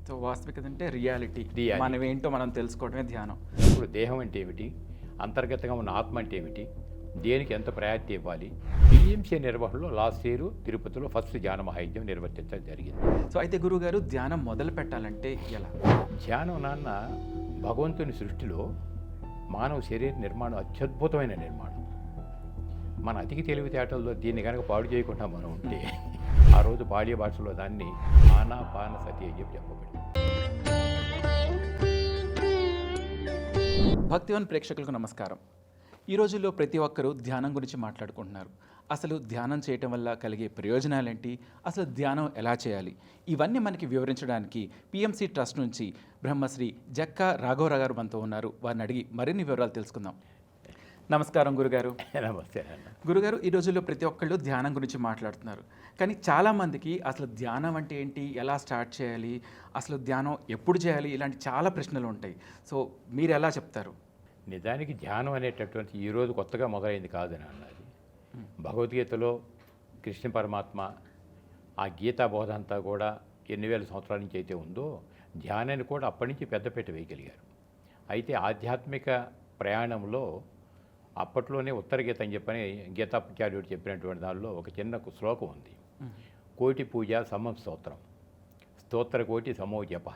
So వాస్తవికత అంటే reality. Reality. మనం ఏంటో మనం తెలుసుకోవడమే ధ్యానం. ఇప్పుడు దేహం అంటే ఏమిటి, అంతర్గతంగా ఉన్న ఆత్మ అంటే ఏమిటి, దేనికి ఎంత ప్రయారిటీ ఇవ్వాలి. పిఎంసీ నిర్వహణలో లాస్ట్ ఇయర్ తిరుపతిలో ఫస్ట్ ధ్యాన మహాయజ్ఞం నిర్వర్తించడం జరిగింది. సో అయితే గురువుగారు ధ్యానం మొదలు పెట్టాలంటే ఎలా? ధ్యానం నాన్న భగవంతుని సృష్టిలో మానవ శరీర నిర్మాణం అత్యద్భుతమైన నిర్మాణం. మన అతికి తెలివితేటల్లో దీన్ని కనుక పాడు చేయకుండా మనం ఉంటే ఆ రోజు పాడియ భాషలో దాన్ని ఆనాపాన సతి అని చెప్పబడింది. భక్తివన్ ప్రేక్షకులకు నమస్కారం. ఈ రోజుల్లో ప్రతి ఒక్కరూ ధ్యానం గురించి మాట్లాడుకుంటున్నారు. అసలు ధ్యానం చేయటం వల్ల కలిగే ప్రయోజనాలేంటి, అసలు ధ్యానం ఎలా చేయాలి, ఇవన్నీ మనకి వివరించడానికి పిఎంసి ట్రస్ట్ నుంచి బ్రహ్మశ్రీ జక్కా రాఘవరావు గారు మనతో ఉన్నారు. వారిని అడిగి మరిన్ని వివరాలు తెలుసుకుందాం. నమస్కారం గురుగారు. నమస్తే అన్న. గురుగారు, ఈ రోజుల్లో ప్రతి ఒక్కళ్ళు ధ్యానం గురించి మాట్లాడుతున్నారు. కానీ చాలామందికి అసలు ధ్యానం అంటే ఏంటి, ఎలా స్టార్ట్ చేయాలి, అసలు ధ్యానం ఎప్పుడు చేయాలి, ఇలాంటి చాలా ప్రశ్నలు ఉంటాయి. సో మీరు ఎలా చెప్తారు? నిజానికి ధ్యానం అనేటటువంటి ఈరోజు కొత్తగా మొదలైంది కాదని అన్నది. భగవద్గీతలో కృష్ణ పరమాత్మ ఆ గీతా బోధ అంతా కూడా ఎన్ని వేల సంవత్సరాల నుంచి అయితే ఉందో ధ్యానాన్ని కూడా అప్పటి నుంచి పెద్దపీట వేయగలిగారు. అయితే ఆధ్యాత్మిక ప్రయాణంలో అప్పట్లోనే ఉత్తర గీత అని చెప్పని గీతాచార్యుడు చెప్పినటువంటి దానిలో ఒక చిన్న శ్లోకం ఉంది. కోటి పూజ సమం స్తోత్రం, స్తోత్ర కోటి సమో జప,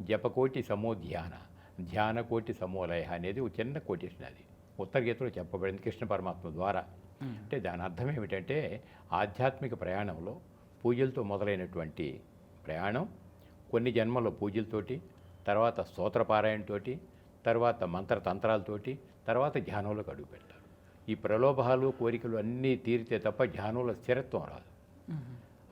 జపకోటి సమో ధ్యాన, ధ్యాన కోటి సమోలయ అనేది ఒక చిన్న కోటేషన్. అది ఉత్తర గీతలో చెప్పబడింది కృష్ణ పరమాత్మ ద్వారా. అంటే దాని అర్థం ఏమిటంటే ఆధ్యాత్మిక ప్రయాణంలో పూజలతో మొదలైనటువంటి ప్రయాణం కొన్ని జన్మల్లో పూజలతోటి, తర్వాత స్తోత్రపారాయణతోటి, తర్వాత మంత్రతంత్రాలతోటి, తర్వాత ధ్యానంలోకి అడుగు పెడతారు. ఈ ప్రలోభాలు కోరికలు అన్నీ తీరితే తప్ప ధ్యానంలో స్థిరత్వం రాదు.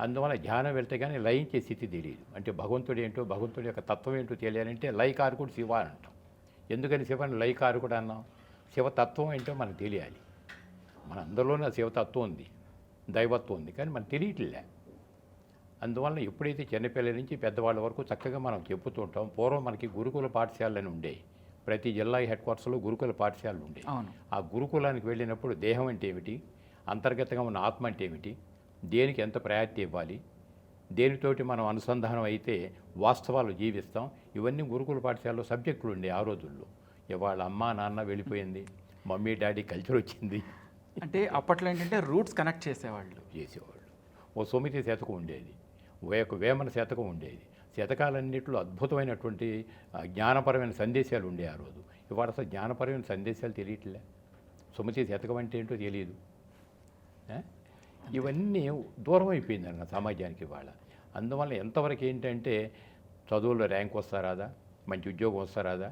అందువల్ల ధ్యానం వెళ్తే కానీ లయించే స్థితి తెలియదు. అంటే భగవంతుడు ఏంటో, భగవంతుడి యొక్క తత్వం ఏంటో తెలియాలంటే లయకారకుడు శివ అని అంటాం. ఎందుకని శివని లయకారకుడు అన్నాం? శివతత్వం ఏంటో మనకు తెలియాలి. మన అందరిలోనే శివతత్వం ఉంది, దైవత్వం ఉంది, కానీ మనకు తెలియట్లే. అందువల్ల ఎప్పుడైతే చిన్నపిల్లల నుంచి పెద్దవాళ్ళ వరకు చక్కగా మనం చెప్పుతూ ఉంటాం. పూర్వం మనకి గురుకుల పాఠశాలని ఉండేవి. ప్రతి జిల్లా హెడ్ క్వార్టర్స్లో గురుకుల పాఠశాలలు ఉండేవి. ఆ గురుకులానికి వెళ్ళినప్పుడు దేహం అంటే ఏమిటి, అంతర్గతంగా ఉన్న ఆత్మ అంటే ఏమిటి, దేనికి ఎంత ప్రయారిటీ ఇవ్వాలి, దేనితోటి మనం అనుసంధానం అయితే వాస్తవాలు జీవిస్తాం, ఇవన్నీ గురుకుల పాఠశాలలో సబ్జెక్టులు ఉండే ఆ రోజుల్లో. ఇవాళ అమ్మ నాన్న వెళ్ళిపోయింది, మమ్మీ డాడీ కల్చర్ వచ్చింది. అంటే అప్పట్లో ఏంటంటే రూట్స్ కనెక్ట్ చేసేవాళ్ళు. ఓ సొమితి శతకం ఉండేది, ఒక వేమన శతకం ఉండేది. శతకాలన్నింటిలో అద్భుతమైనటువంటి జ్ఞానపరమైన సందేశాలు ఉండే ఆ రోజు. ఇవాళ అసలు జ్ఞానపరమైన సందేశాలు తెలియట్లే. సుమతి శతకం అంటే ఏంటో తెలియదు. ఇవన్నీ దూరం అయిపోయింది అన్న సమాజానికి ఇవాళ. అందువల్ల ఎంతవరకు ఏంటంటే చదువుల్లో ర్యాంక్ వస్తారాదా, మంచి ఉద్యోగం వస్తారాదా,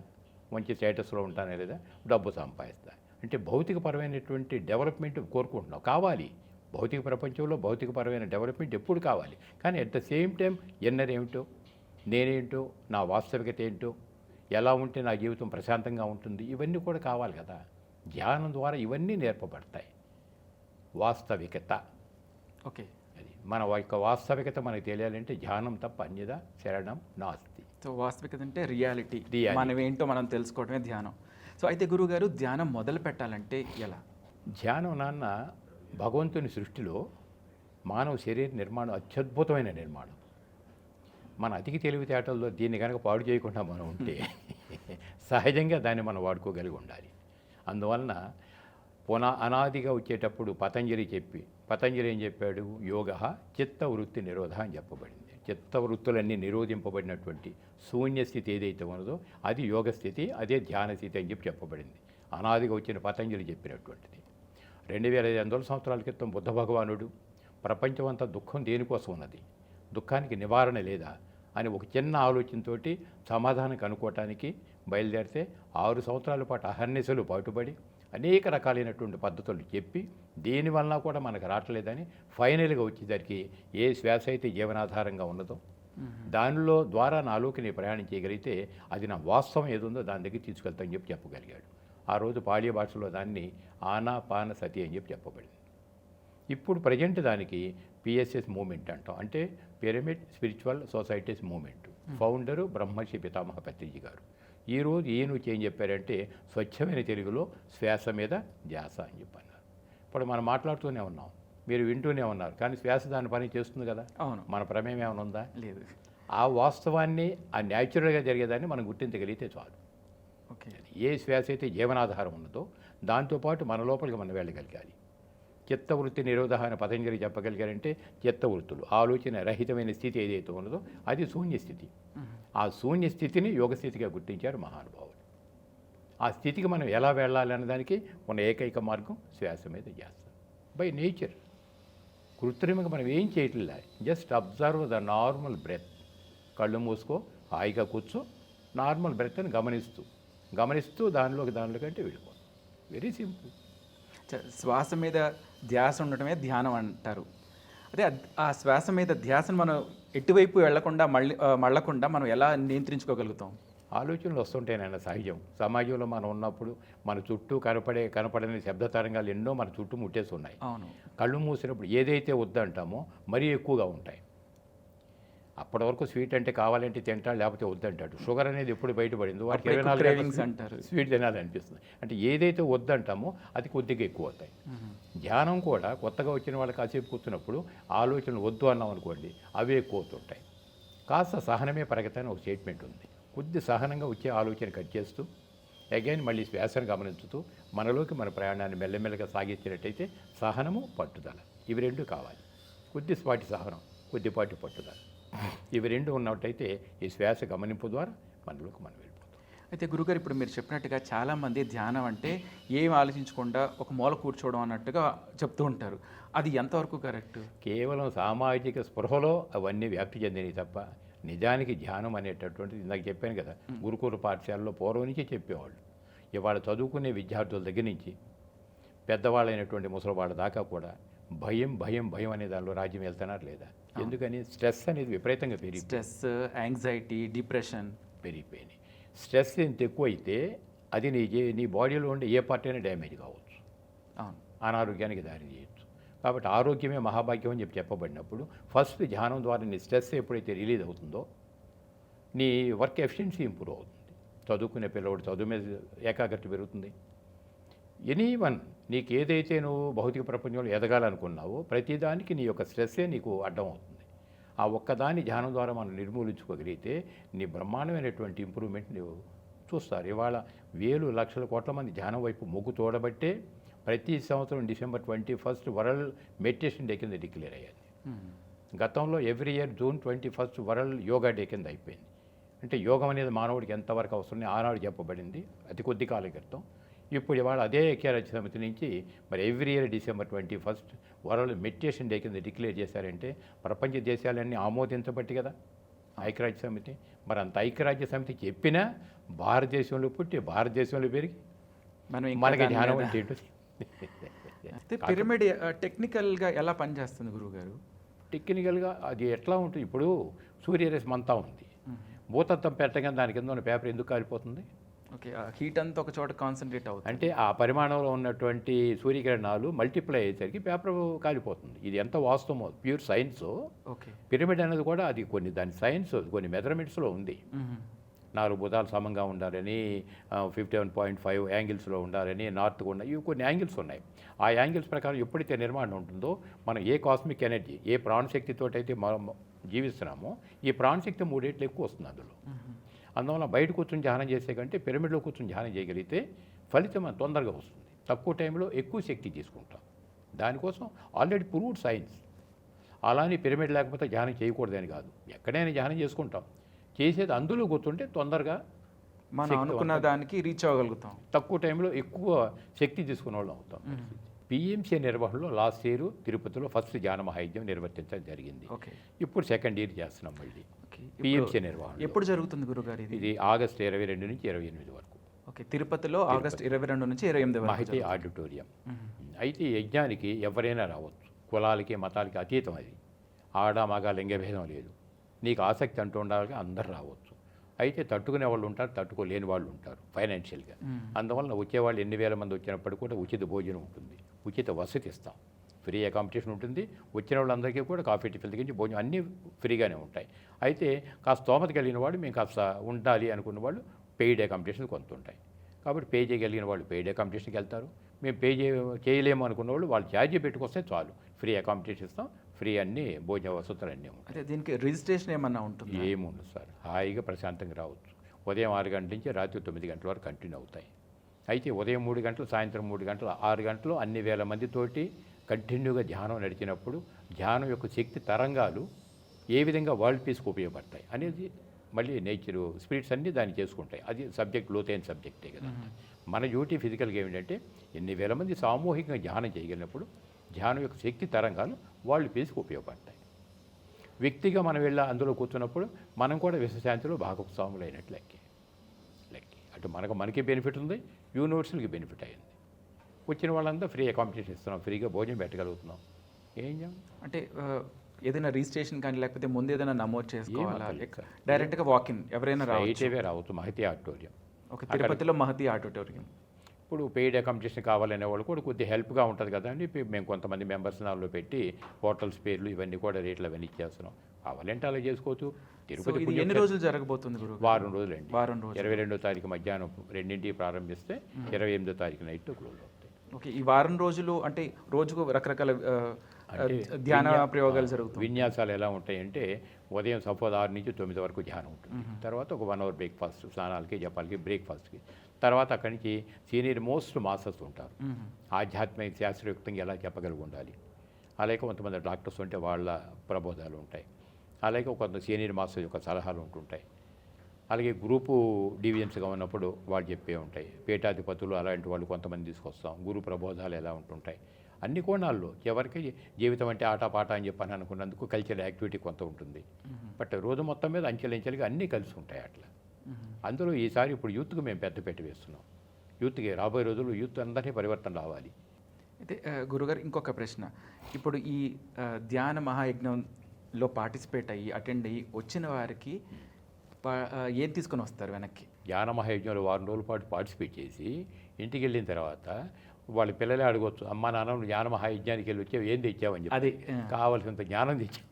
మంచి స్టేటస్లో ఉంటానే లేదా, డబ్బు సంపాదిస్తా అంటే భౌతికపరమైనటువంటి డెవలప్మెంట్ కోరుకుంటున్నాం. కావాలి, భౌతిక ప్రపంచంలో భౌతికపరమైన డెవలప్మెంట్ ఎప్పుడు కావాలి. కానీ at the same time inner ఏమిటో, నేనేంటో, నా వాస్తవికత ఏంటో, ఎలా ఉంటే నా జీవితం ప్రశాంతంగా ఉంటుంది, ఇవన్నీ కూడా కావాలి కదా. ధ్యానం ద్వారా ఇవన్నీ నేర్పబడతాయి. వాస్తవికత ఓకే, అది మన యొక్క వాస్తవికత మనకు తెలియాలంటే ధ్యానం తప్ప అన్యదా శరణం నాస్తి. సో వాస్తవికత అంటే రియాలిటీ. రియాలిటీ. మనం ఏంటో మనం తెలుసుకోవడమే ధ్యానం. సో అయితే గురువుగారు, ధ్యానం మొదలు పెట్టాలంటే ఎలా? ధ్యానం నాన్న భగవంతుని సృష్టిలో మానవ శరీర నిర్మాణం అత్యద్భుతమైన నిర్మాణం. మన అతికి తెలివితేటల్లో దీన్ని కనుక పాడు చేయకుండా మనం ఉంటే సహజంగా దాన్ని మనం వాడుకోగలిగి ఉండాలి. అందువలన అనాదిగా వచ్చేటప్పుడు పతంజలి ఏం చెప్పాడు? యోగ చిత్తవృత్తి నిరోధ అని చెప్పబడింది. చిత్తవృత్తులన్నీ నిరోధింపబడినటువంటి శూన్యస్థితి ఏదైతే ఉన్నదో అది యోగ స్థితి, అదే ధ్యాన స్థితి అని చెప్పబడింది. అనాదిగా వచ్చిన పతంజలి చెప్పినటువంటిది. 2500 సంవత్సరాల క్రితం బుద్ధ భగవానుడు ప్రపంచం అంతా దుఃఖం దేనికోసం ఉన్నది, దుఃఖానికి నివారణ లేదా అని ఒక చిన్న ఆలోచనతోటి సమాధానం కనుక్కోవటానికి బయలుదేరితే 6 సంవత్సరాల పాటు అహర్నిశలు పాటుపడి అనేక రకాలైనటువంటి పద్ధతులు చెప్పి దేనివల్ల కూడా మనకు రావట్లేదని ఫైనల్గా వచ్చేసరికి ఏ శ్వాస అయితే జీవనాధారంగా ఉన్నదో దానిలో ద్వారా నాలోకి నేను ప్రయాణం చేయగలిగితే అది నా వాస్తవం ఏదుందో దాని దగ్గర తీసుకెళ్తానని చెప్పగలిగాడు. ఆ రోజు పాళీ భాషలో దాన్ని ఆనాపాన సతి అని చెప్పబడింది. ఇప్పుడు ప్రజెంట్ దానికి పిఎస్ఎస్ మూమెంట్ అంటాం. అంటే pyramid spiritual societies moment. Founder బ్రహ్మర్షి పితామహ పత్రిజీ గారు. ఈరోజు ఏం చెప్పారంటే స్వచ్ఛమైన తెలుగులో శ్వాస మీద ధ్యాస అని చెప్పన్నారు. ఇప్పుడు మనం మాట్లాడుతూనే ఉన్నాం, మీరు వింటూనే ఉన్నారు, కానీ శ్వాస దాని పని చేస్తుంది కదా. అవును. మన ప్రమేయం ఏమైనా ఉందా? లేదు. ఆ వాస్తవాన్ని ఆ న్యాచురల్గా జరిగేదాన్ని మనం గుర్తించగలిగితే చాలు. ఓకే. ఏ శ్వాస అయితే జీవనాధారం ఉన్నదో దాంతోపాటు మన లోపలికి మనం వెళ్ళగలగాలి. చిత్తవృత్తి నిరోధన పతంజలి చెప్పగలిగారంటే చిత్తవృత్తులు ఆలోచన రహితమైన స్థితి ఏదైతే ఉన్నదో అది శూన్య స్థితి. ఆ శూన్య స్థితిని యోగ స్థితిగా గుర్తించారు మహానుభావులు. ఆ స్థితికి మనం ఎలా వెళ్ళాలి అన్నదానికి ఉన్న ఏకైక మార్గం శ్వాస మీద చేస్తాం. బై నేచర్ కృత్రిమంగా మనం ఏం చేయట్లే, just observe the normal breath. కళ్ళు మూసుకో, హాయిగా కూర్చో, నార్మల్ బ్రెత్ అని గమనిస్తూ దానిలోకి అంటే వెళ్ళిపో. Very simple. శ్వాస మీద ధ్యాస ఉండటమే ధ్యానం అంటారు. అదే ఆ శ్వాస మీద ధ్యాసను మనం ఎటువైపు వెళ్లకుండా మళ్ళకుండా మనం ఎలా నియంత్రించుకోగలుగుతాం? ఆలోచనలు వస్తుంటేనైనా సహజం. సమాజంలో మనం ఉన్నప్పుడు మన చుట్టూ కనపడని శబ్ద తరంగాలు ఎన్నో మన చుట్టూ ముట్టేసి ఉన్నాయి. అవును. కళ్ళు మూసినప్పుడు ఏదైతే వద్దంటామో మరీ ఎక్కువగా ఉంటాయి. అప్పటి వరకు స్వీట్ అంటే కావాలంటే తింటాడు, లేకపోతే వద్దంటాడు. షుగర్ అనేది ఎప్పుడు బయటపడిందో వాటికి 24 క్రేవింగ్స్ అంటారు. స్వీట్ తినాలనిపిస్తుంది. అంటే ఏదైతే వద్దంటామో అది కొద్దిగా ఎక్కువ అవుతాయి. ధ్యానం కూడా కొత్తగా వచ్చిన వాళ్ళకి కాసేపు కూర్చున్నప్పుడు ఆలోచనలు వద్దు అన్నాం అనుకోండి, అవే ఎక్కువ అవుతుంటాయి. కాస్త సహనమే ప్రగతి అని ఒక స్టేట్మెంట్ ఉంది. కొద్ది సహనంగా వచ్చే ఆలోచన కట్ చేస్తూ అగైన్ మళ్ళీ శ్వాసను గమనించుతూ మనలోకి మన ప్రయాణాన్ని మెల్లమెల్లగా సాగించినట్టయితే సహనము, పట్టుదల ఇవి రెండు కావాలి. కొద్దిపాటి సహనం, కొద్దిపాటి పట్టుదల ఇవి రెండు ఉన్నట్టయితే ఈ శ్వాస గమనింపు ద్వారా మనలోకి మనం వెళ్ళిపోతాం. అయితే గురుగారు, ఇప్పుడు మీరు చెప్పినట్టుగా చాలామంది ధ్యానం అంటే ఏం ఆలోచించకుండా ఒక మూల కూర్చోవడం అన్నట్టుగా చెప్తూ ఉంటారు. అది ఎంతవరకు కరెక్ట్? కేవలం సామాజిక స్పృహలో అవన్నీ వ్యాప్తి చెందినవి తప్ప నిజానికి ధ్యానం అనేటటువంటిది ఇందాక చెప్పాను కదా, గురుకుల పాఠశాలలో పూర్వం నుంచే చెప్పేవాళ్ళు. ఇవాళ చదువుకునే విద్యార్థుల దగ్గర నుంచి పెద్దవాళ్ళైనటువంటి ముసలివాళ్ళ దాకా కూడా భయం భయం భయం అనే దానిలో రాజ్యం వెళ్తున్నారు లేదా? ఎందుకని? స్ట్రెస్ అనేది విపరీతంగా పెరిగి, స్ట్రెస్, యాంగ్జైటీ, డిప్రెషన్ పెరిగిపోయినాయి. స్ట్రెస్ ఎంత ఎక్కువ అయితే అది నీ బాడీలో ఉండే ఏ పార్ట్ అయినా డ్యామేజ్ కావచ్చు, అనారోగ్యానికి దారి తీయచ్చు. కాబట్టి ఆరోగ్యమే మహాభాగ్యం అని చెప్పబడినప్పుడు ఫస్ట్ ధ్యానం ద్వారా నీ స్ట్రెస్ ఎప్పుడైతే రిలీజ్ అవుతుందో నీ వర్క్ ఎఫిషియన్సీ ఇంప్రూవ్ అవుతుంది. చదువుకునే పిల్లవాడు చదువు మీద ఏకాగ్రత పెరుగుతుంది. ఎనీవన్ నీకు ఏదైతే నువ్వు భౌతిక ప్రపంచంలో ఎదగాలనుకున్నావో ప్రతిదానికి నీ యొక్క స్ట్రెస్సే నీకు అడ్డం అవుతుంది. ఆ ఒక్కదాన్ని ధ్యానం ద్వారా మనం నిర్మూలించుకోగలిగితే నీ బ్రహ్మాండమైనటువంటి ఇంప్రూవ్మెంట్ నువ్వు చూస్తారు. ఇవాళ వేలు లక్షల కోట్ల మంది ధ్యానం వైపు మొగ్గు తోడబట్టే ప్రతి సంవత్సరం December 21 వరల్డ్ మెడిటేషన్ డే కింద డిక్లేర్ అయ్యింది. గతంలో every year June 21 world yoga day కింద అయిపోయింది. అంటే యోగం అనేది మానవుడికి ఎంతవరకు అవసరం ఆనాడు చెప్పబడింది, అతి కొద్ది కాలం క్రితం. ఇప్పుడు ఇవాళ అదే ఐక్యరాజ్య సమితి నుంచి మరి every year December 21 world meditation day కింద డిక్లేర్ చేశారంటే ప్రపంచ దేశాలన్నీ ఆమోదించబట్టి కదా ఐక్యరాజ్య సమితి. మరి అంత ఐక్యరాజ్య సమితి చెప్పినా భారతదేశంలో పుట్టి భారతదేశంలో పెరిగి మనకి ధ్యానం అంటే ఏంటో. పిరమిడ్ టెక్నికల్గా ఎలా పనిచేస్తుంది గురువుగారు? టెక్నికల్గా అది ఎట్లా ఉంటుంది? ఇప్పుడు సూర్యరశ్మి అంతా ఉంది, భూతత్వం పెట్టగానే దాని కింద ఉన్న పేపర్ ఎందుకు కాలిపోతుంది? ఓకే, హీట్ అంతా ఒక చోట కాన్సన్ట్రేట్ అవుతుంది. అంటే ఆ పరిమాణంలో ఉన్నటువంటి సూర్యకిరణాలు మల్టిప్లై అయ్యేసరికి పేపర్ కాలిపోతుంది. ఇది ఎంత వాస్తవమో ప్యూర్ సైన్స్. ఓకే, పిరమిడ్ అనేది కూడా అది దాని సైన్స్ కొన్ని మెజర్మెంట్స్లో ఉంది. 4 భుజాలు సమంగా ఉండాలని, 51.5 యాంగిల్స్లో ఉండాలని, నార్త్గా ఉండాలి, ఇవి కొన్ని యాంగిల్స్ ఉన్నాయి. ఆ యాంగిల్స్ ప్రకారం ఎప్పుడైతే నిర్మాణం ఉంటుందో మనం ఏ కాస్మిక్ ఎనర్జీ ఏ ప్రాణశక్తితో అయితే మనం జీవిస్తున్నామో ఈ ప్రాణశక్తి 3 రెట్లు ఎక్కువ వస్తుంది అందులో. అందువల్ల బయట కూర్చొని ధ్యానం చేసే కంటే పిరమిడ్లో కూర్చొని ధ్యానం చేయగలిగితే ఫలితం తొందరగా వస్తుంది, తక్కువ టైంలో ఎక్కువ శక్తి తీసుకుంటాం. దానికోసం ఆల్రెడీ ప్రూవ్డ్ సైన్స్. అలానే పిరమిడ్ లేకపోతే ధ్యానం చేయకూడదని కాదు, ఎక్కడైనా ధ్యానం చేసుకుంటాం. చేసేది అందులో కూర్చుంటే తొందరగా మనం అనుకున్న దానికి రీచ్ అవ్వగలుగుతాం, తక్కువ టైంలో ఎక్కువ శక్తి తీసుకునే వాళ్ళు అవుతాం. పిఎంసీ నిర్వహణలో లాస్ట్ ఇయర్ తిరుపతిలో ఫస్ట్ ధ్యాన మహాయజ్ఞం నిర్వర్తించడం జరిగింది. ఇప్పుడు సెకండ్ ఇయర్ చేస్తున్నాం మళ్ళీ పిఎంసీ నిర్వహణ. ఎప్పుడు జరుగుతుంది గురుగారు? ఇది ఆగస్టు 22 నుంచి 28 వరకు. ఓకే, తిరుపతిలో ఆగస్టు 22 నుంచి 28 వరకు మహిళ ఆడిటోరియం. అయితే ఈ యజ్ఞానికి ఎవరైనా రావచ్చు, కులాలకి మతాలకి అతీతం. అది ఆడ మగ లింగభేదం లేదు. నీకు ఆసక్తి అంటూ ఉండాలి, అందరు రావచ్చు. అయితే తట్టుకునే వాళ్ళు ఉంటారు, తట్టుకోలేని వాళ్ళు ఉంటారు ఫైనాన్షియల్గా. అందువల్ల వచ్చేవాళ్ళు ఎన్ని వేల మంది వచ్చినప్పటికీ కూడా ఉచిత భోజనం ఉంటుంది, ఉచిత వసతి ఇస్తాం, ఫ్రీ అకామిడేషన్ ఉంటుంది. వచ్చిన వాళ్ళందరికీ కూడా కాఫీ టిఫిన్ దగ్గర భోజనం అన్నీ ఫ్రీగానే ఉంటాయి. అయితే కాస్త స్తోమత కలిగిన వాళ్ళు మేము కాస్త ఉండాలి అనుకున్న వాళ్ళు పెయిడ్ అకామిడేషన్ కొంత ఉంటాయి. కాబట్టి పే చేయగలిగిన వాళ్ళు పెయిడ్ అకామిడేషన్కి వెళ్తారు. మేము చేయలేము అనుకున్న వాళ్ళు ఛార్జీ పెట్టుకొస్తే చాలు, ఫ్రీ అకామిడేషన్ ఇస్తాం, ఫ్రీ అన్నీ భోజన వసతులు అన్నీ ఉంటాయి. అయితే దీనికి రిజిస్ట్రేషన్ ఏమన్నా ఉంటుంది? ఏముండదు సార్, హాయిగా ప్రశాంతంగా రావచ్చు. ఉదయం 6 గంటల నుంచి రాత్రి 9 గంటల వరకు కంటిన్యూ అవుతాయి. అయితే ఉదయం 3 గంటలు, సాయంత్రం 3 గంటలు, 6 గంటలు అన్ని వేల మందితోటి కంటిన్యూగా ధ్యానం నడిచినప్పుడు ధ్యానం యొక్క శక్తి తరంగాలు ఏ విధంగా వరల్డ్ పీస్కి ఉపయోగపడతాయి అనేది మళ్ళీ నేచర్ స్పిరిట్స్ అన్నీ దాన్ని చేసుకుంటాయి. అది సబ్జెక్ట్, లోతైన సబ్జెక్టే కదా. మన డ్యూటీ ఫిజికల్గా ఏమిటంటే ఎన్ని వేల మంది సామూహికంగా ధ్యానం చేయగలిగినప్పుడు ధ్యానం యొక్క శక్తి తరంగాలు వరల్డ్ పీస్కి ఉపయోగపడతాయి. వ్యక్తిగా మనం వెళ్ళి అందులో కూర్చున్నప్పుడు మనం కూడా విశ్వశాంతిలో భాగస్వాములు అయినట్టు లెక్కి అటు మనకి బెనిఫిట్ ఉంది, యూనివర్సల్కి బెనిఫిట్ అయింది. వచ్చిన వాళ్ళంతా ఫ్రీ అకామిడేషన్ ఇస్తున్నాం, ఫ్రీగా భోజనం పెట్టగలుగుతున్నాం. ఏం చేయం అంటే ఏదైనా రిజిస్ట్రేషన్ కానీ లేకపోతే ముందు ఏదైనా నమోదు చేసుకోవాలా? ఏం డైరెక్ట్గా వాకిన్ ఎవరైనా రావచ్చు? రైట్వే రావచ్చు. మహతి ఆడిటోరియం, ఓకే, తిరుపతిలో మహతి ఆడిటోరియం. ఇప్పుడు పెయిడ్ అకామిడేషన్ కావాలనే వాళ్ళు కూడా కొద్దిగా హెల్ప్గా ఉంటుంది కదా అని మేము కొంతమంది మెంబర్స్ నాలో పెట్టి హోటల్స్ పేర్లు ఇవన్నీ కూడా రేట్లు అవన్నీ ఇచ్చేస్తున్నాం. కావాలంటే అలా చేసుకోవచ్చు. తిరుపతి ఇది ఎన్ని రోజులు జరగబోతుంది గురువు? వారం రోజులండి. వారం రోజులు. 22వ తారీఖు మధ్యాహ్నం 2ంటికి ప్రారంభిస్తే 28వ తారీఖు నైట్ క్లోజ్ అవుతాయి. ఓకే, ఈ వారం రోజులు అంటే రోజుకు రకరకాల ధ్యాన ప్రయోగాలు జరుగుతాయి. విన్యాసాలు ఎలా ఉంటాయంటే ఉదయం సపోజ్ 6 నుంచి 9 వరకు ధ్యానం ఉంటుంది. తర్వాత ఒక 1 అవర్ బ్రేక్ఫాస్ట్, స్నానాలకి జపాలకి బ్రేక్ఫాస్ట్కి. తర్వాత అక్కడి నుంచి సీనియర్ మోస్ట్ మాస్టర్స్ ఉంటారు. ఆధ్యాత్మిక శాస్త్రయుక్తంగా ఎలా చెప్పగలిగి ఉండాలి. అలాగే కొంతమంది డాక్టర్స్ ఉంటే వాళ్ళ ప్రబోధాలు ఉంటాయి. అలాగే కొంత సీనియర్ మాస్టర్ యొక్క సలహాలు ఉంటుంటాయి. అలాగే గ్రూపు డివిజన్స్గా ఉన్నప్పుడు వాళ్ళు చెప్పే ఉంటాయి. పీఠాధిపతులు అలాంటి వాళ్ళు కొంతమంది తీసుకొస్తాం. గురు ప్రబోధాలు ఎలా ఉంటుంటాయి. అన్ని కోణాల్లో ఎవరికి జీవితం అంటే ఆటపాట అని చెప్పని అనుకున్నందుకు కల్చరల్ యాక్టివిటీ కొంత ఉంటుంది. బట్ రోజు మొత్తం మీద అంచెలంచెలుగా అన్నీ కలిసి ఉంటాయి అట్లా. అందులో ఈసారి ఇప్పుడు యూత్కి మేము పెద్దపీట వేస్తున్నాం. యూత్కి రాబోయే రోజుల్లో యూత్ అందరినీ పరివర్తన రావాలి. అయితే గురుగారు ఇంకొక ప్రశ్న. ఇప్పుడు ఈ ధ్యాన మహాయజ్ఞంలో పార్టిసిపేట్ అయ్యి అటెండ్ అయ్యి వచ్చిన వారికి ఏం తీసుకొని వస్తారు వెనక్కి? ధ్యాన మహాయజ్ఞంలో వారం రోజుల పాటు పార్టిసిపేట్ చేసి ఇంటికి వెళ్ళిన తర్వాత వాళ్ళ పిల్లలే అడగవచ్చు, అమ్మా నాన్న నువ్వు జ్ఞాన మహాయజ్ఞానికి వెళ్ళి వచ్చావు, ఏం తెచ్చావని చెప్పి. అది కావాల్సినంత జ్ఞానం తెచ్చావు.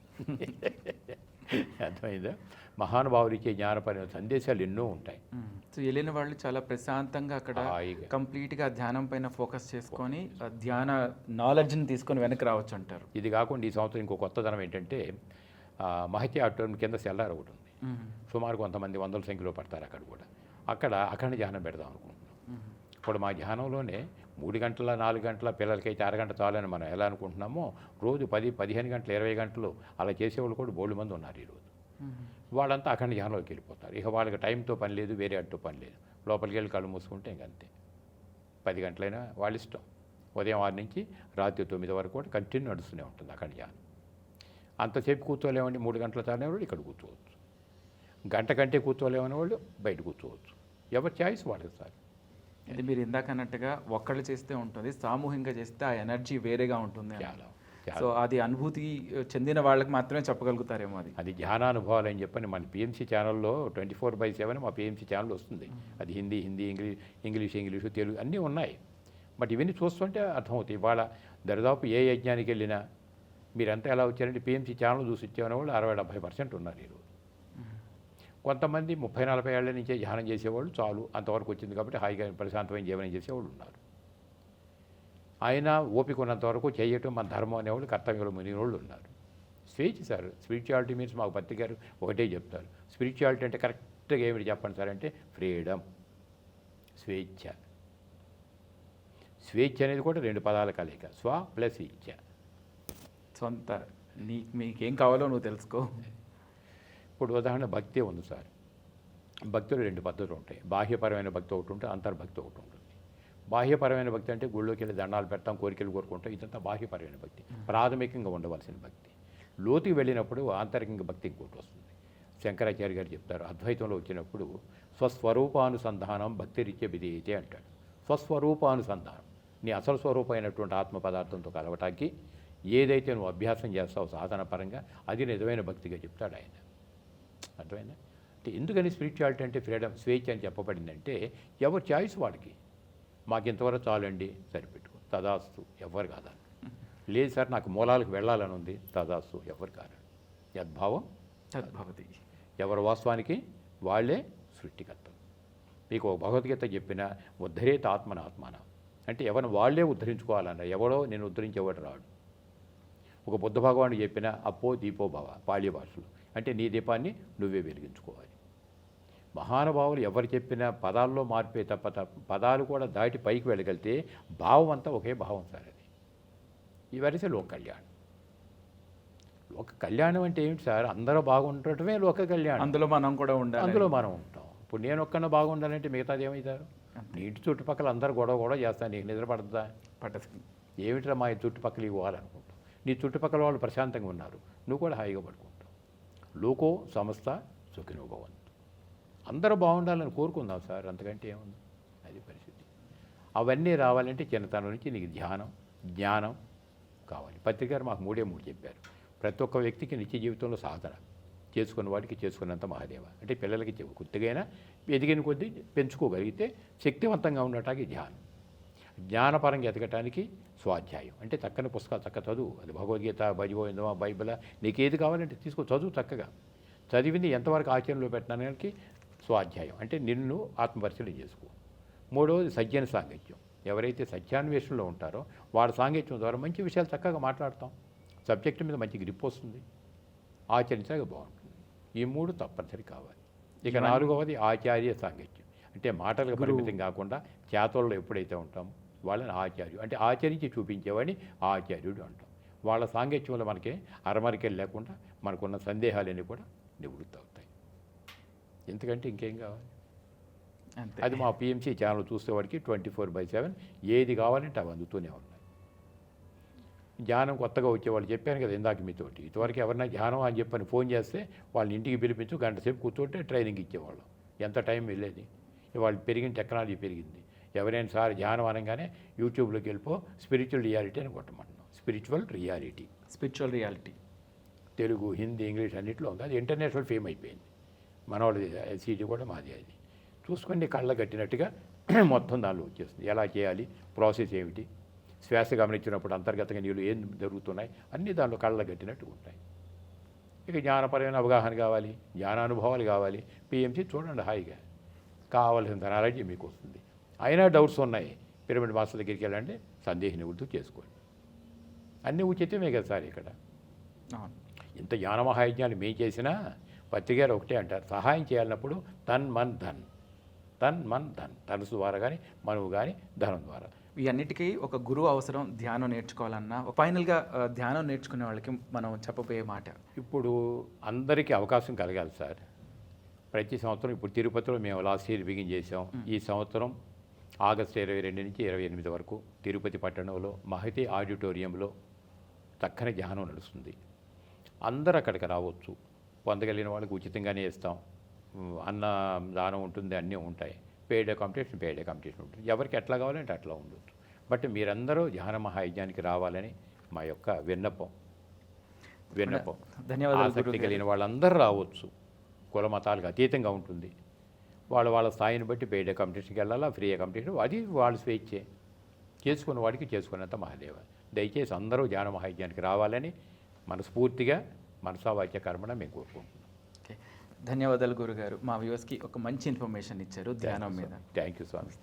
అర్థమైందా? మహానుభావులు ఇచ్చే జ్ఞానపరమైన సందేశాలు ఎన్నో ఉంటాయి. సో వెళ్ళిన వాళ్ళు చాలా ప్రశాంతంగా అక్కడ హాయిగా కంప్లీట్గా ధ్యానం పైన ఫోకస్ చేసుకొని ధ్యాన నాలెడ్జ్ని తీసుకొని వెనక్కి రావచ్చు అంటారు. ఇది కాకుండా ఈ సంవత్సరం ఇంకో కొత్తదనం ఏంటంటే మహతి ఆడిటోరియం కింద సెల్లార్ ఒకటి ఉంది. సుమారు కొంతమంది వందల సంఖ్యలో పడతారు అక్కడ కూడా. అక్కడ అఖండ ధ్యానం పెడదాం అనుకుంటున్నాం. ఇప్పుడు మా ధ్యానంలోనే 3 గంటల 4 గంటల పిల్లలకైతే అరగంట చాలని మనం ఎలా అనుకుంటున్నామో రోజు 10, 15 గంటలు 20 గంటలు అలా చేసేవాళ్ళు కూడా బోల్డ్ మంది ఉన్నారు ఈరోజు. వాళ్ళంతా అఖండ ధ్యానంలోకి వెళ్ళిపోతారు. ఇక వాళ్ళకి టైంతో పని లేదు, వేరే అడ్డు పని లేదు. లోపలికి వెళ్ళి కళ్ళు మూసుకుంటే ఇంకంతే. 10 గంటలైనా వాళ్ళ ఇష్టం. ఉదయం 6 నుంచి రాత్రి 9 వరకు కూడా కంటిన్యూ నడుస్తూనే ఉంటుంది అఖండ ధ్యానం. అంతసేపు కూర్చోలేమండి, 3 గంటల చాలనే వాళ్ళు ఇక్కడ కూర్చోవచ్చు. గంట కంటే కూర్చోలేమనే వాళ్ళు బయట కూర్చోవచ్చు. ఎవరి చాయిస్ వాళ్ళకి సార్. ఇది మీరు ఇందాక అన్నట్టుగా ఒక్కళ్ళు చేస్తే ఉంటుంది, సామూహికంగా చేస్తే ఆ ఎనర్జీ వేరేగా ఉంటుంది. చాలా సో అది అనుభూతి చెందిన వాళ్ళకి మాత్రమే చెప్పగలుగుతారేమో. అది ధ్యానానుభవాలు అని చెప్పని మన పిఎంసీ ఛానల్లో 24/7 మా పిఎంసీ ఛానల్ వస్తుంది. అది హిందీ, ఇంగ్లీషు, తెలుగు అన్నీ ఉన్నాయి. బట్ ఇవన్నీ చూస్తుంటే అర్థమవుతాయి. ఇవాళ దరిదాపు ఏ యజ్ఞానికి వెళ్ళినా మీరంతా ఎలా వచ్చారంటే పిఎంసీ ఛానల్ చూసి ఇచ్చేవాళ్ళ వాళ్ళు 60-70% ఉన్నారు ఈరోజు. కొంతమంది 30-40 ఏళ్ల నుంచే ధ్యానం చేసేవాళ్ళు చాలు అంతవరకు వచ్చింది కాబట్టి హాయిగా ప్రశాంతమైన జీవనం చేసేవాళ్ళు ఉన్నారు. అయినా ఓపిక ఉన్నంత వరకు చేయటం మన ధర్మం అనేవాళ్ళు కర్తవ్యంలో మునిగిన వాళ్ళు ఉన్నారు. స్వేచ్ఛ సార్. స్పిరిచువాలిటీ మీన్స్ మాకు పత్తి గారు ఒకటే చెప్తారు. స్పిరిచువాలిటీ అంటే కరెక్ట్గా ఏమిటి చెప్పండి సార్ అంటే ఫ్రీడమ్, స్వేచ్ఛ. స్వేచ్ఛ అనేది కూడా 2 పదాల కలయిక, స్వ ప్లస్ ఇచ్ఛ. సొంత మీకేం కావాలో నువ్వు తెలుసుకో. ఇప్పుడు ఉదాహరణ భక్తి ఉంది సార్. భక్తిలో 2 పద్ధతులు ఉంటాయి. బాహ్యపరమైన భక్తి ఒకటి ఉంటుంది, అంతర్భక్తి ఒకటి ఉంటుంది. బాహ్యపరమైన భక్తి అంటే గుళ్ళోకి వెళ్ళి దండాలు పెడతాం, కోరికలు కోరుకుంటాం, ఇదంతా బాహ్యపరమైన భక్తి, ప్రాథమికంగా ఉండవలసిన భక్తి. లోతుకి వెళ్ళినప్పుడు ఆంతరికంగా భక్తి ఇంకోటి వస్తుంది. శంకరాచార్య గారు చెప్తారు, అద్వైతంలో వచ్చినప్పుడు స్వస్వరూపానుసంధానం భక్తిరీత్యా విధేయతే అంటాడు. స్వస్వరూపానుసంధానం, నీ అసలు స్వరూపమైనటువంటి ఆత్మ పదార్థంతో కలవటానికి ఏదైతే నువ్వు అభ్యాసం చేస్తావో సాధన పరంగా అది నిజమైన భక్తిగా చెప్తాడు ఆయన. అర్థమైందా? అంటే ఎందుకని స్పిరిచువాలిటీ అంటే ఫ్రీడమ్, స్వేచ్ఛ అని చెప్పబడిందంటే ఎవరి చాయిస్ వాడికి. మాకు ఇంతవరకు చాలండి, సరిపెట్టుకో, తదాస్తు, ఎవరు కాదని. లేదు సార్ నాకు మూలాలకు వెళ్ళాలని ఉంది, తదాస్తు, ఎవరు కాదు. యద్భావం తద్భవతి. ఎవరి వాస్తవానికి వాళ్ళే సృష్టికర్తలు. మీకు భగవద్గీత చెప్పిన ఉద్ధరేత ఆత్మన ఆత్మాన అంటే ఎవరిని వాళ్ళే ఉద్ధరించుకోవాలన్న, ఎవడో నేను ఉద్ధరించేవాడు రాడు. ఒక బుద్ధ భగవానుడు చెప్పిన అప్పో దీపో భవ పాళీ భాషలో, అంటే నీ దీపాన్ని నువ్వే వెలిగించుకోవాలి. మహానుభావులు ఎవరు చెప్పిన పదాల్లో మార్పే తప్ప పదాలు కూడా దాటి పైకి వెళ్ళగలిగితే భావం అంతా ఒకే భావం సార్. అది ఈ వరిసే లోక కళ్యాణం. లోక కళ్యాణం అంటే ఏమిటి సార్? అందరూ బాగుండటమే లోక కళ్యాణం. అందులో మనం కూడా ఉండాలి. అందులో మనం ఉంటాం. ఇప్పుడు నేను ఒక్కన బాగుండాలంటే మిగతాది ఏమవుతారు? నీ ఇంటి చుట్టుపక్కల అందరూ గొడవ చేస్తాను, నీకు నిద్ర పడుతుందా? పట్టదు. ఏమిట్రా మా చుట్టుపక్కల ఇవ్వాలనుకుంటావు. నీ చుట్టుపక్కల వాళ్ళు ప్రశాంతంగా ఉన్నారు, నువ్వు కూడా హాయిగా పడుకుంటావు. లోకో సంస్థ సుఖినో భవంతు. అందరూ బాగుండాలని కోరుకుందాం సార్, అంతకంటే ఏముంది? అది పరిస్థితి. అవన్నీ రావాలంటే చిన్నతనం నుంచి నీకు ధ్యానం, జ్ఞానం కావాలి. పత్రికారు మాకు 3 చెప్పారు. ప్రతి ఒక్క వ్యక్తికి నిత్య జీవితంలో సాధన చేసుకున్న వాడికి చేసుకున్నంత మహాదేవ. అంటే పిల్లలకి కొద్దిగైనా ఎదిగిన కొద్దీ పెంచుకోగలిగితే శక్తివంతంగా ఉండటానికి ధ్యానం, జ్ఞానపరంగా ఎదగటానికి స్వాధ్యాయం. అంటే చక్కని పుస్తకాలు చక్క చదువు. అది భగవద్గీత, భజగోవిందమా, బైబిల్, నీకు ఏది కావాలంటే తీసుకో, చదువు చక్కగా. చదివింది ఎంతవరకు ఆచరణలో పెట్టడానికి స్వాధ్యాయం. అంటే నిన్ను ఆత్మపరిశీలన చేసుకో. 3వది సజ్జన సాంగత్యం. ఎవరైతే సత్యాన్వేషణలో ఉంటారో వాళ్ళ సాంగత్యం ద్వారా మంచి విషయాలు చక్కగా మాట్లాడతాం, సబ్జెక్టు మీద మంచి గ్రిప్ వస్తుంది, ఆచరించగా బాగుంటుంది. ఈ 3 తప్పనిసరి కావాలి. ఇక 4వది ఆచార్య సాంగత్యం. అంటే మాటలకు పరిమితం కాకుండా చేతల్లో ఎప్పుడైతే ఉంటామో వాళ్ళని ఆచార్యు, అంటే ఆచరించి చూపించేవాడిని ఆచార్యుడు అంటాం. వాళ్ళ సాంగత్యంలో మనకి అరమరికలు లేకుండా మనకున్న సందేహాలన్నీ కూడా నివృత్తి అవుతాయి. ఎందుకంటే ఇంకేం కావాలి? అది మా పిఎంసి ఛానల్ చూసేవాడికి 24/7 ఏది కావాలంటే అవి అందుతూనే ఉన్నాయి. ధ్యానం కొత్తగా వచ్చేవాళ్ళు చెప్పాను కదా ఇందాక మీతోటి, ఇదివరకు ఎవరైనా ధ్యానం అని చెప్పని ఫోన్ చేస్తే వాళ్ళని ఇంటికి పిలిపించు, గంట సేపు కూర్చుంటే ట్రైనింగ్ ఇచ్చేవాళ్ళం. ఎంత టైం వెళ్ళేది. ఇవాళ పెరిగిన టెక్నాలజీ పెరిగింది. ఎవరైనా సార్ ధ్యానం అనగానే యూట్యూబ్లోకి వెళ్ళిపో స్పిరిచువల్ రియాలిటీ అని కొట్టమంటున్నాం. Spiritual reality Telugu, Hindi, English అన్నింటిలో ఉంది. అది ఇంటర్నేషనల్ ఫేమ్ అయిపోయింది. మనవాళ్ళది సీటీ కూడా మాది. అది చూసుకొని కళ్ళ కట్టినట్టుగా మొత్తం దానిలో వచ్చేస్తుంది. ఎలా చేయాలి, ప్రాసెస్ ఏమిటి, శ్వాస గమనించినప్పుడు అంతర్గతంగా నీళ్ళు ఏం జరుగుతున్నాయి, అన్నీ దానిలో కళ్ళ కట్టినట్టు ఉంటాయి. ఇక జ్ఞానపరమైన అవగాహన కావాలి, జ్ఞానానుభవాలు కావాలి. పిఎంసి చూడండి హాయిగా, కావాల్సిన నాలెడ్జ్ మీకు వస్తుంది. అయినా డౌట్స్ ఉన్నాయి, పిరమిడ్ మాస్టర్ దగ్గరికి వెళ్ళండి, సందేహ నివృత్తి చేసుకోండి. అన్నీ ఉచితమే కదా సార్ ఇక్కడ. ఇంత జ్ఞాన మహాయజ్ఞాలు మేము చేసినా పత్రికారు ఒకటే అంటారు, సహాయం చేయాలన్నప్పుడు తన్ మన్ ధన్, తనసు ద్వారా కానీ మనవు కానీ ధనం ద్వారా. ఈ అన్నిటికీ ఒక గురువు అవసరం. ధ్యానం నేర్చుకోవాలన్నా ఫైనల్గా ధ్యానం నేర్చుకునే వాళ్ళకి మనం చెప్పబోయే మాట, ఇప్పుడు అందరికీ అవకాశం కలగాలి సార్. ప్రతి సంవత్సరం ఇప్పుడు తిరుపతిలో మేము లాస్ట్ ఇయర్ బిగిన్ చేసాం. ఈ సంవత్సరం ఆగస్టు 22 నుంచి 28 వరకు తిరుపతి పట్టణంలో మహతి ఆడిటోరియంలో చక్కని ధ్యానం నడుస్తుంది. అందరూ అక్కడికి రావచ్చు. పొందగలిగిన వాళ్ళకి ఉచితంగానే ఇస్తాం. అన్న దానం ఉంటుంది, అన్నీ ఉంటాయి. పెయిడ్ అకామిడేషన్ ఉంటుంది. ఎవరికి ఎట్లా కావాలంటే అట్లా ఉండొచ్చు. బట్ మీరందరూ ధ్యాన మహాయజ్ఞానికి రావాలని మా యొక్క విన్నపం. ధన్యవాదాలు. ఆసక్తి కలిగిన వాళ్ళందరూ రావచ్చు. కుల మతాలకు అతీతంగా ఉంటుంది. వాళ్ళ స్థాయిని బట్టి పెయిడ్ అకామిడేషన్కి వెళ్ళాలా, ఫ్రీ అకామిడేషన్, అది వాళ్ళ స్వేచ్ఛే. చేసుకున్న వాడికి చేసుకున్నంత మహాదేవ. దయచేసి అందరూ ధ్యాన మహాయజ్ఞానికి రావాలని మనస్ఫూర్తిగా మనసావాక్య కర్మణ మేము కోరుకుంటున్నాం. ధన్యవాదాలు గురుగారు. మా వ్యూవర్స్కి ఒక మంచి ఇన్ఫర్మేషన్ ఇచ్చారు ధ్యానం మీద. Thank you Swamy.